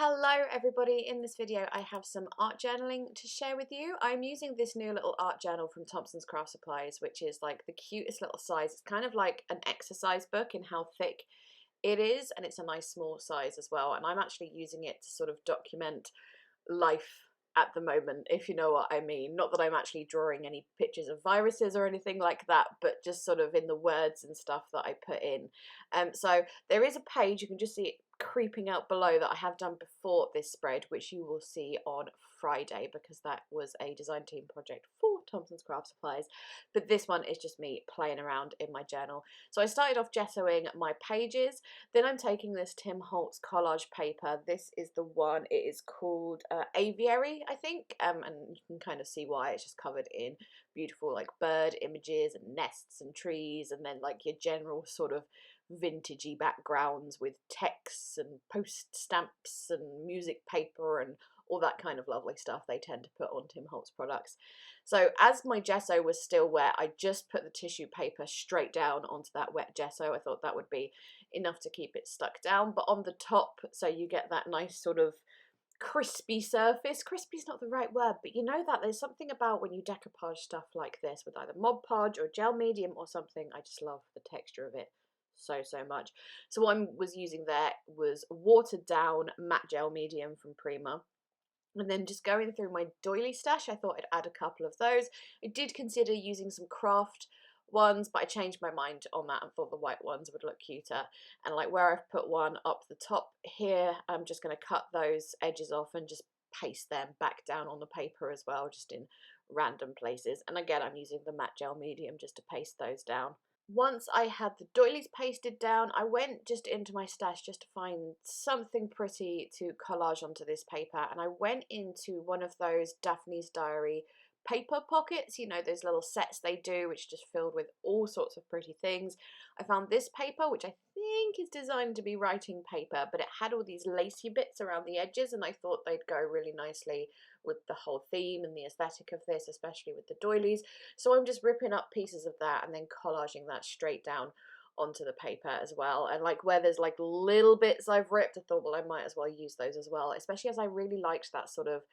Hello everybody, in this video I have some art journaling to share with you. I'm using this new little art journal from Thompson's Craft Supplies, which is like the cutest little size. It's kind of like an exercise book in how thick it is, and it's a nice small size as well, and I'm actually using it to sort of document life at the moment, if you know what I mean. Not that I'm actually drawing any pictures of viruses or anything like that, but just sort of in the words and stuff that I put in. So there is a page, you can just see it creeping out below, that I have done before this spread, which you will see on Friday, because that was a design team project for Thompson's Craft Supplies. But this one is just me playing around in my journal. So I started off gessoing my pages, then I'm taking this Tim Holtz collage paper. This is the one, it is called Aviary, I think, and you can kind of see why. It's just covered in beautiful like bird images and nests and trees, and then like your general sort of vintagey backgrounds with texts and post stamps and music paper and all that kind of lovely stuff they tend to put on Tim Holtz products. So as my gesso was still wet, I just put the tissue paper straight down onto that wet gesso. I thought that would be enough to keep it stuck down, but on the top, so you get that nice sort of crispy surface. Crispy is not the right word, but you know that there's something about when you decoupage stuff like this with either Mod Podge or gel medium or something. I just love the texture of it so much. So what I was using there was watered down matte gel medium from Prima. And then just going through my doily stash, I thought I'd add a couple of those. I did consider using some craft ones, but I changed my mind on that and thought the white ones would look cuter. And like where I've put one up the top here, I'm just going to cut those edges off and just paste them back down on the paper as well, just in random places. And again, I'm using the matte gel medium just to paste those down. Once I had the doilies pasted down, I went just into my stash just to find something pretty to collage onto this paper, and I went into one of those Daphne's Diary paper pockets, you know, those little sets they do, which just filled with all sorts of pretty things. I found this paper, which I think is designed to be writing paper, but it had all these lacy bits around the edges, and I thought they'd go really nicely with the whole theme and the aesthetic of this, especially with the doilies. So I'm just ripping up pieces of that and then collaging that straight down onto the paper as well. And like where there's like little bits I've ripped, I thought, well, I might as well use those as well, especially as I really liked that sort of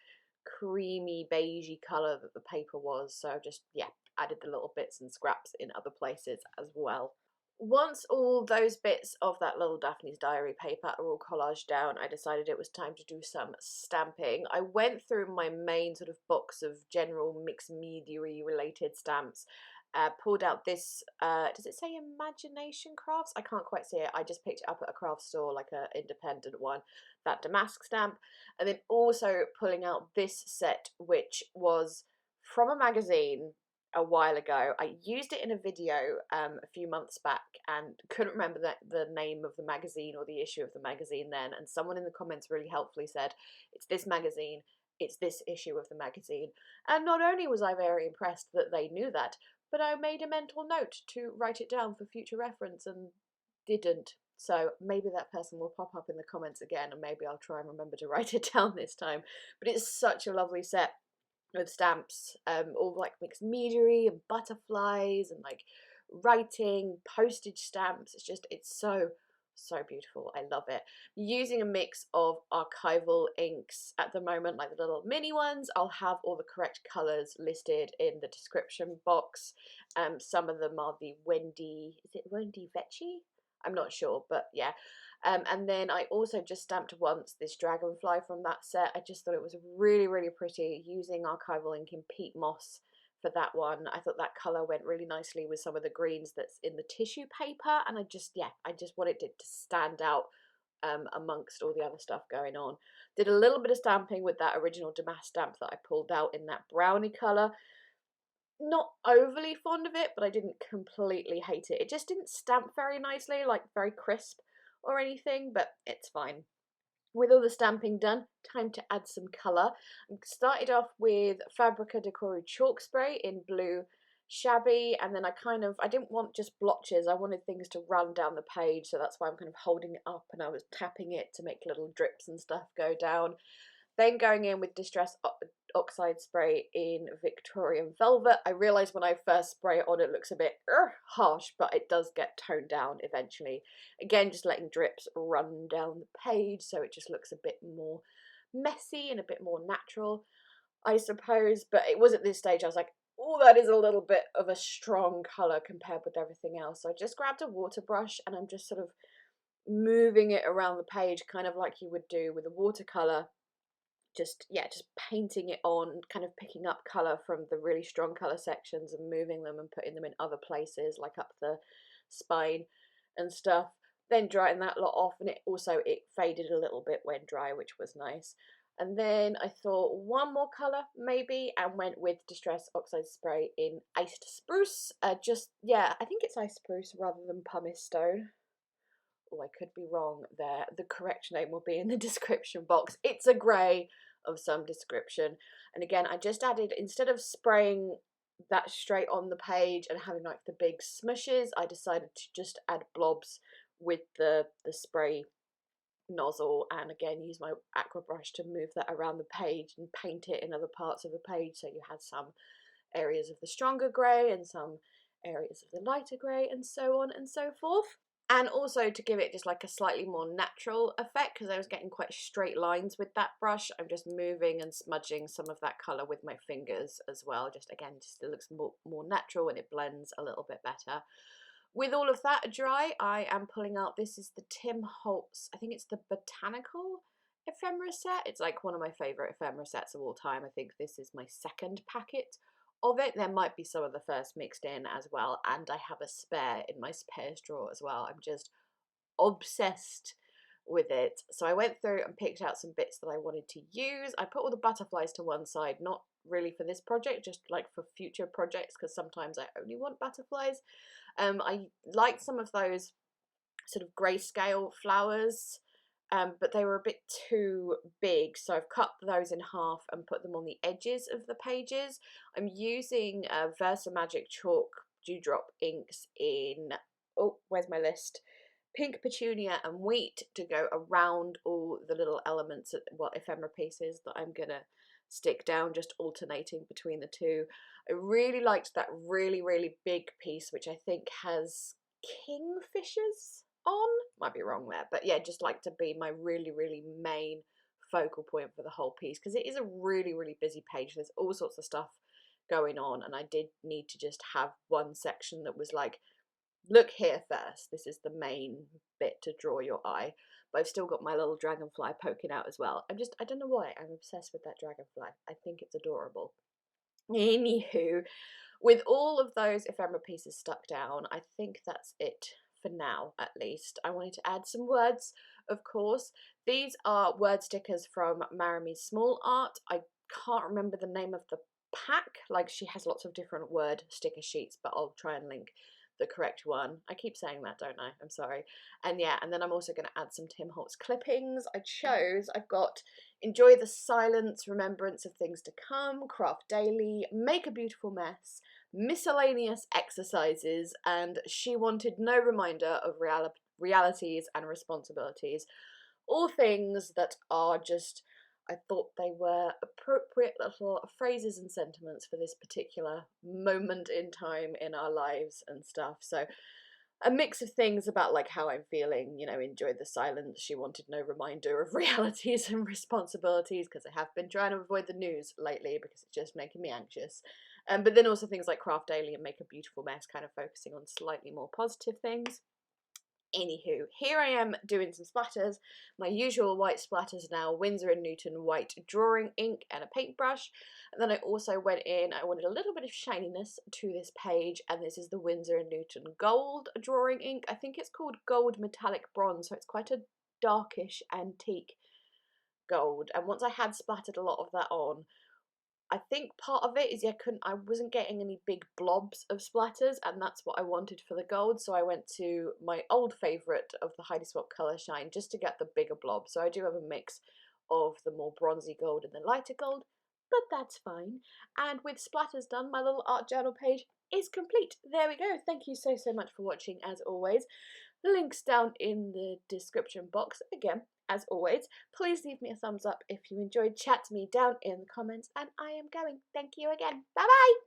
creamy beigey colour that the paper was. So I just, yeah, added the little bits and scraps in other places as well. Once all those bits of that little Daphne's Diary paper are all collaged down, I decided it was time to do some stamping. I went through my main sort of box of general mixed media-y related stamps, pulled out this, does it say Imagination Crafts? I can't quite see it. I just picked it up at a craft store, like an independent one, that damask stamp, and then also pulling out this set, which was from a magazine a while ago. I used it in a video a few months back and couldn't remember the name of the magazine or the issue of the magazine then, and someone in the comments really helpfully said, it's this magazine, it's this issue of the magazine. And not only was I very impressed that they knew that, but I made a mental note to write it down for future reference and didn't. So maybe that person will pop up in the comments again, and maybe I'll try and remember to write it down this time. But it's such a lovely set with stamps, all like mixed media and butterflies and like writing, postage stamps. It's so beautiful. I love it. I'm using a mix of archival inks at the moment, like the little mini ones. I'll have all the correct colours listed in the description box. Some of them are the is it Wendy Vecchi? I'm not sure, but yeah. And then I also just stamped once this dragonfly from that set. I just thought it was really pretty, using archival ink in peat moss for that one. I thought that colour went really nicely with some of the greens that's in the tissue paper, and I just wanted it to stand out amongst all the other stuff going on. Did a little bit of stamping with that original damask stamp that I pulled out in that brownie colour. Not overly fond of it, but I didn't completely hate it. It just didn't stamp very nicely, like very crisp or anything, but it's fine. With all the stamping done, time to add some colour. I started off with Fabrica Decoru chalk spray in blue shabby, and then I didn't want just blotches, I wanted things to run down the page, so that's why I'm kind of holding it up and I was tapping it to make little drips and stuff go down. Then going in with Distress oxide spray in Victorian Velvet. I realised when I first spray it on it looks a bit harsh, but it does get toned down eventually. Again, just letting drips run down the page so it just looks a bit more messy and a bit more natural, I suppose. But it was at this stage I was like, oh, that is a little bit of a strong colour compared with everything else. So I just grabbed a water brush and I'm just sort of moving it around the page, kind of like you would do with a watercolour. Just painting it on, kind of picking up colour from the really strong colour sections and moving them and putting them in other places, like up the spine and stuff. Then drying that lot off, and it faded a little bit when dry, which was nice. And then I thought one more colour maybe, and went with Distress Oxide Spray in Iced Spruce. I think it's Iced Spruce rather than Pumice Stone. Oh, I could be wrong there. The correct name will be in the description box. It's a grey of some description. And again, I just added, instead of spraying that straight on the page and having like the big smushes, I decided to just add blobs with the spray nozzle, and again use my aqua brush to move that around the page and paint it in other parts of the page, so you had some areas of the stronger grey and some areas of the lighter grey, and so on and so forth. And also to give it just like a slightly more natural effect, because I was getting quite straight lines with that brush, I'm just moving and smudging some of that colour with my fingers as well. Just again, just it looks more natural and it blends a little bit better. With all of that dry, I am pulling out, this is the Tim Holtz, I think it's the Botanical ephemera set. It's like one of my favourite ephemera sets of all time. I think this is my second packet of it. There might be some of the first mixed in as well, and I have a spare in my spares drawer as well. I'm just obsessed with it. So I went through and picked out some bits that I wanted to use. I put all the butterflies to one side, not really for this project, just like for future projects, because sometimes I only want butterflies. I liked some of those sort of grayscale flowers, but they were a bit too big, so I've cut those in half and put them on the edges of the pages. I'm using Versamagic chalk dewdrop inks in, oh, where's my list? Pink Petunia and Wheat, to go around all the little elements, ephemera pieces that I'm gonna stick down, just alternating between the two. I really liked that really, really big piece, which I think has kingfishers on. Might be wrong there, but yeah, just like to be my really, really main focal point for the whole piece, because it is a really, really busy page. There's all sorts of stuff going on, and I did need to just have one section that was like, look here first, this is the main bit to draw your eye. But I've still got my little dragonfly poking out as well. I don't know why, I'm obsessed with that dragonfly. I think it's adorable. Anywho, with all of those ephemera pieces stuck down, I think that's it for now, at least. I wanted to add some words, of course. These are word stickers from Marami's Small Art. I can't remember the name of the pack. Like, she has lots of different word sticker sheets, but I'll try and link the correct one. I keep saying that, don't I? I'm sorry. And yeah, and then I'm also going to add some Tim Holtz clippings. I've got Enjoy the Silence, Remembrance of Things to Come, Craft Daily, Make a Beautiful Mess, Miscellaneous Exercises, and She Wanted No Reminder of Realities and Responsibilities. All things that are just, I thought they were appropriate little phrases and sentiments for this particular moment in time in our lives and stuff. So a mix of things about like how I'm feeling, you know, enjoy the silence, she wanted no reminder of realities and responsibilities, because I have been trying to avoid the news lately because it's just making me anxious. But then also things like Craft Daily and Make a Beautiful Mess, kind of focusing on slightly more positive things. Anywho, here I am doing some splatters. My usual white splatters now, Winsor & Newton white drawing ink and a paintbrush. And then I also went in, I wanted a little bit of shininess to this page, and this is the Winsor & Newton gold drawing ink. I think it's called Gold Metallic Bronze, so it's quite a darkish antique gold. And once I had splattered a lot of that on, I think part of it is I wasn't getting any big blobs of splatters, and that's what I wanted for the gold, so I went to my old favourite of the Heidi Swapp Colour Shine just to get the bigger blob. So I do have a mix of the more bronzy gold and the lighter gold. but that's fine. And with splatters done, my little art journal page is complete. There we go. Thank you so much for watching, as always. Links down in the description box. Again, as always, please leave me a thumbs up if you enjoyed. Chat to me down in the comments, and I am going. Thank you again. Bye bye.